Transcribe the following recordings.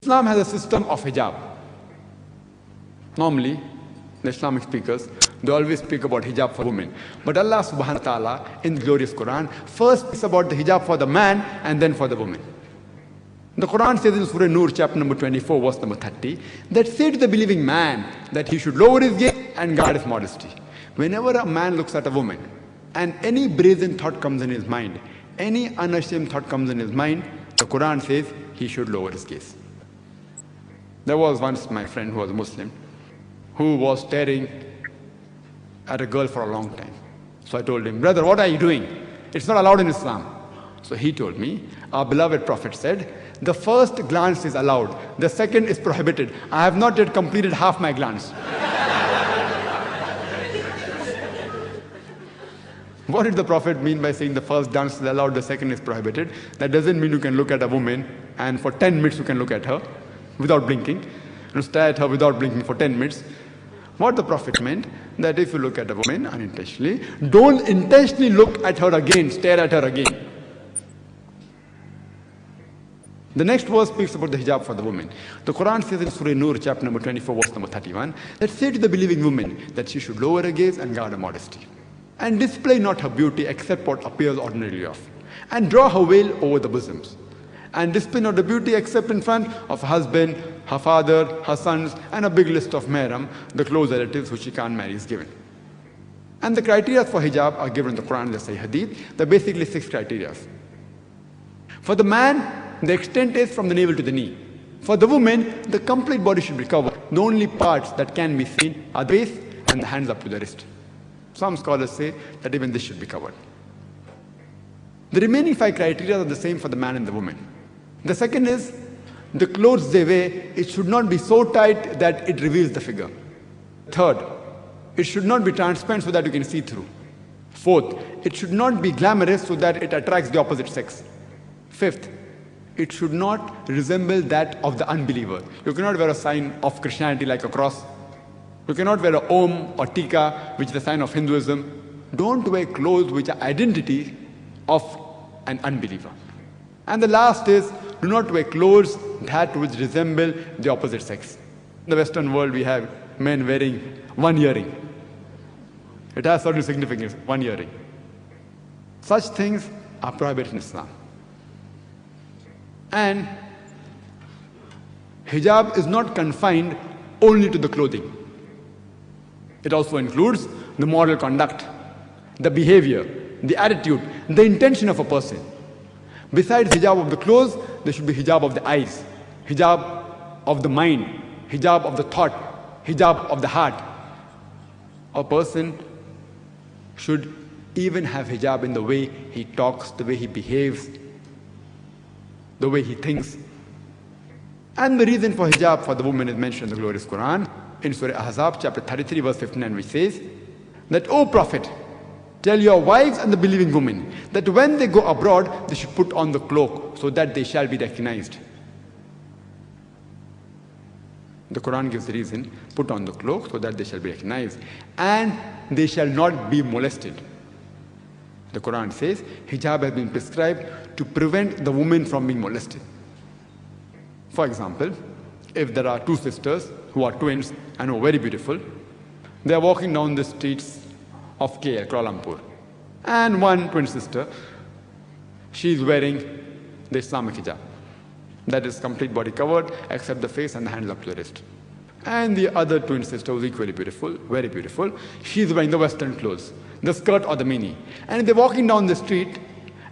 Islam has a system of hijab. Normally, the Islamic speakers, they always speak about hijab for women. But Allah subhanahu wa ta'ala in the glorious Quran first speaks about the hijab for the man and then for the woman. The Quran says in Surah Nur chapter number 24 verse number 30 that say to the believing man that he should lower his gaze and guard his modesty. Whenever a man looks at a woman and any brazen thought comes in his mind, any unashamed thought comes in his mind, the Quran says he should lower his gaze. There was once my friend who was a Muslim who was staring at a girl for a long time. So I told him, brother, what are you doing? It's not allowed in Islam. So he told me, our beloved Prophet said, the first glance is allowed, the second is prohibited. I have not yet completed half my glance. What did the Prophet mean by saying the first glance is allowed, the second is prohibited? That doesn't mean you can look at a woman and for 10 minutes you can look at her without blinking, and stare at her without blinking for 10 minutes. What the Prophet meant, that if you look at a woman unintentionally, don't intentionally look at her again, stare at her again. The next verse speaks about the hijab for the woman. The Quran says in Surah Nur chapter number 24 verse number 31 that say to the believing woman that she should lower her gaze and guard her modesty, and display not her beauty except what appears ordinarily of, and draw her veil over the bosoms, and display not the beauty except in front of her husband, her father, her sons, and a big list of mahram, the close relatives who she can't marry is given. And the criteria for hijab are given in the Quran and the Sahih Hadith. There are basically 6 criteria. For the man, the extent is from the navel to the knee. For the woman, the complete body should be covered. The only parts that can be seen are the waist and the hands up to the wrist. Some scholars say that even this should be covered. The remaining 5 criteria are the same for the man and the woman. The second is, the clothes they wear, it should not be so tight that it reveals the figure. Third, it should not be transparent so that you can see through. Fourth, it should not be glamorous so that it attracts the opposite sex. Fifth, it should not resemble that of the unbeliever. You cannot wear a sign of Christianity like a cross. You cannot wear a Om or Tika, which is the sign of Hinduism. Don't wear clothes which are identity of an unbeliever. And the last is, do not wear clothes that which resemble the opposite sex. In the Western world, we have men wearing one earring. It has certain significance, one earring. Such things are prohibited in Islam. And hijab is not confined only to the clothing. It also includes the moral conduct, the behavior, the attitude, the intention of a person. Besides hijab of the clothes, there should be hijab of the eyes, hijab of the mind, hijab of the thought, hijab of the heart. A person should even have hijab in the way he talks, the way he behaves, the way he thinks. And the reason for hijab for the woman is mentioned in the glorious Quran in Surah Ahzab chapter 33 verse 59, which says that, O Prophet, tell your wives and the believing women that when they go abroad, they should put on the cloak so that they shall be recognized. The Quran gives the reason, put on the cloak so that they shall be recognized, and they shall not be molested. The Quran says hijab has been prescribed to prevent the woman from being molested. For example, if there are 2 sisters who are twins and who are very beautiful, they are walking down the streets of KL, Kuala Lumpur, and one twin sister, she is wearing the Islamic hijab. That is complete body covered except the face and the hands up to the wrist. And the other twin sister was equally beautiful, very beautiful. She is wearing the Western clothes, the skirt or the mini. And they're walking down the street,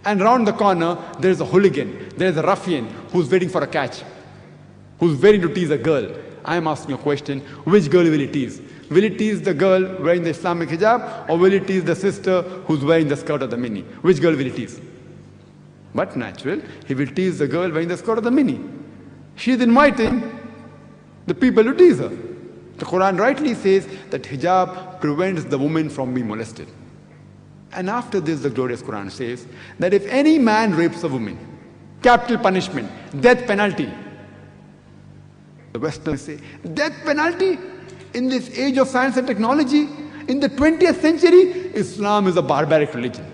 and around the corner there is a hooligan, there is a ruffian who's waiting for a catch, who's waiting to tease a girl. I am asking a question, which girl will he tease? Will he tease the girl wearing the Islamic hijab, or will he tease the sister who's wearing the skirt or the mini? Which girl will he tease? But natural, he will tease the girl wearing the skirt or the mini. She is inviting the people to tease her. The Quran rightly says that hijab prevents the woman from being molested. And after this, the glorious Quran says that if any man rapes a woman, capital punishment, death penalty. The Westerners say, death penalty? In this age of science and technology, in the 20th century, Islam is a barbaric religion.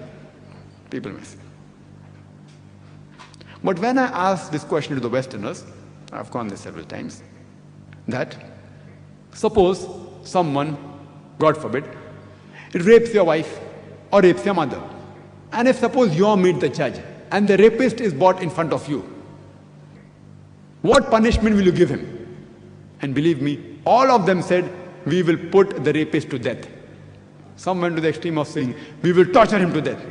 People may say. But when I asked this question to the Westerners, I've gone there several times, that suppose someone, God forbid, rapes your wife or rapes your mother. And if suppose you meet the judge and the rapist is brought in front of you, what punishment will you give him? And believe me, all of them said, we will put the rapist to death. Some went to the extreme of saying, we will torture him to death.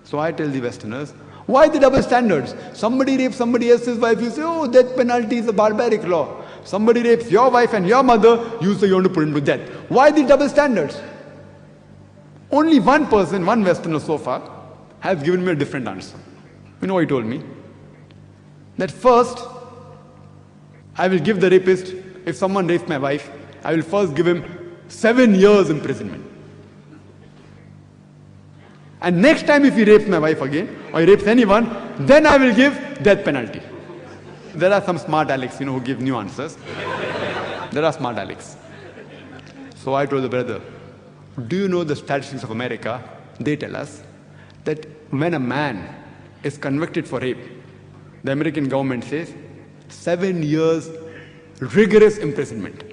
So I tell the Westerners, why the double standards? Somebody rapes somebody else's wife, you say, oh, death penalty is a barbaric law. Somebody rapes your wife and your mother, you say you want to put him to death. Why the double standards? Only one person, one Westerner so far, has given me a different answer. You know what he told me? That first, I will give the rapist, if someone rapes my wife, I will first give him 7 years imprisonment. And next time if he rapes my wife again, or he rapes anyone, then I will give death penalty. There are some smart Alex, who give new answers. There are smart Alex. So I told the brother, do you know the statistics of America? They tell us that when a man is convicted for rape, the American government says 7 years rigorous imprisonment.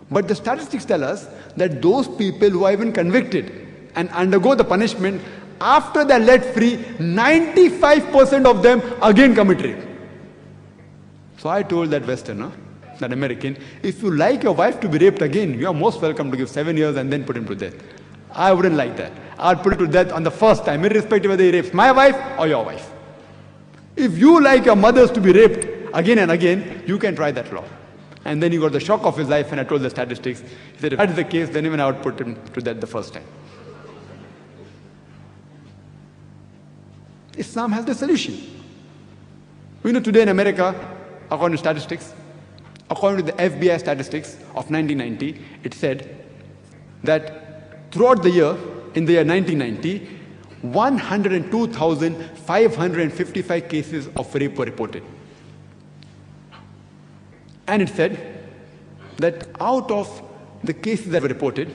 But the statistics tell us that those people who are even convicted and undergo the punishment, after they're let free, 95% of them again commit rape. So I told that Westerner, that American, if you like your wife to be raped again, you are most welcome to give 7 years and then put him to death. I wouldn't like that. I'd put him to death on the first time, irrespective whether he rapes my wife or your wife. If you like your mothers to be raped again and again, you can try that law. And then he got the shock of his life, and I told the statistics. He said, if that is the case, then even I would put him to death the first time. Islam has the solution. Today in America, according to statistics, according to the FBI statistics of 1990, it said that throughout the year, in the year 1990, 102,555 cases of rape were reported. And it said that out of the cases that were reported,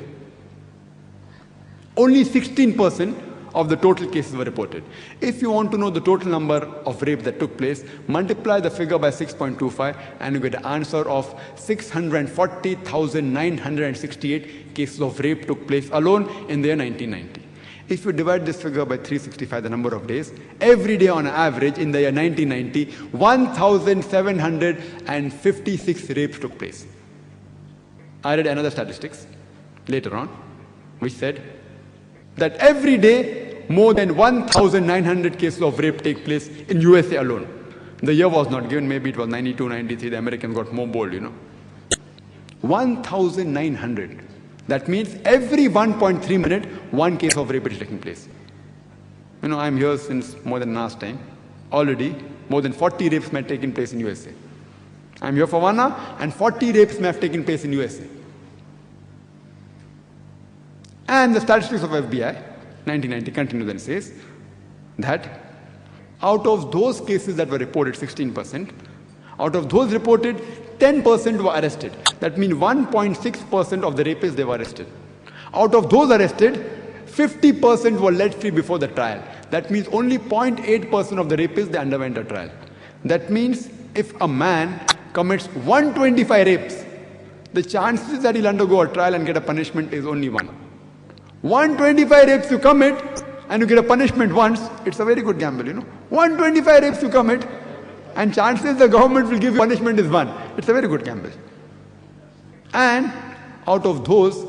only 16% of the total cases were reported. If you want to know the total number of rape that took place, multiply the figure by 6.25 and you get an answer of 640,968 cases of rape took place alone in the year 1990. If you divide this figure by 365, the number of days, every day on average in the year 1990, 1,756 rapes took place. I read another statistics later on, which said that every day more than 1,900 cases of rape take place in USA alone. The year was not given, maybe it was 92, 93, the Americans got more bold, 1,900. That means every 1.3 minutes, one case of rape is taking place. I'm here since more than last time. Already, more than 40 rapes may have taken place in USA. I'm here for 1 hour, and 40 rapes may have taken place in USA. And the statistics of FBI, 1990, continue then says that out of those cases that were reported, 16%, out of those reported, 10% were arrested. That means 1.6% of the rapists, they were arrested. Out of those arrested, 50% were let free before the trial. That means only 0.8% of the rapists, they underwent a trial. That means if a man commits 125 rapes, the chances that he'll undergo a trial and get a punishment is only 1. 125 rapes you commit and you get a punishment once, it's a very good gamble, 125 rapes you commit and chances the government will give you punishment is 1. It's a very good gamble. And out of those,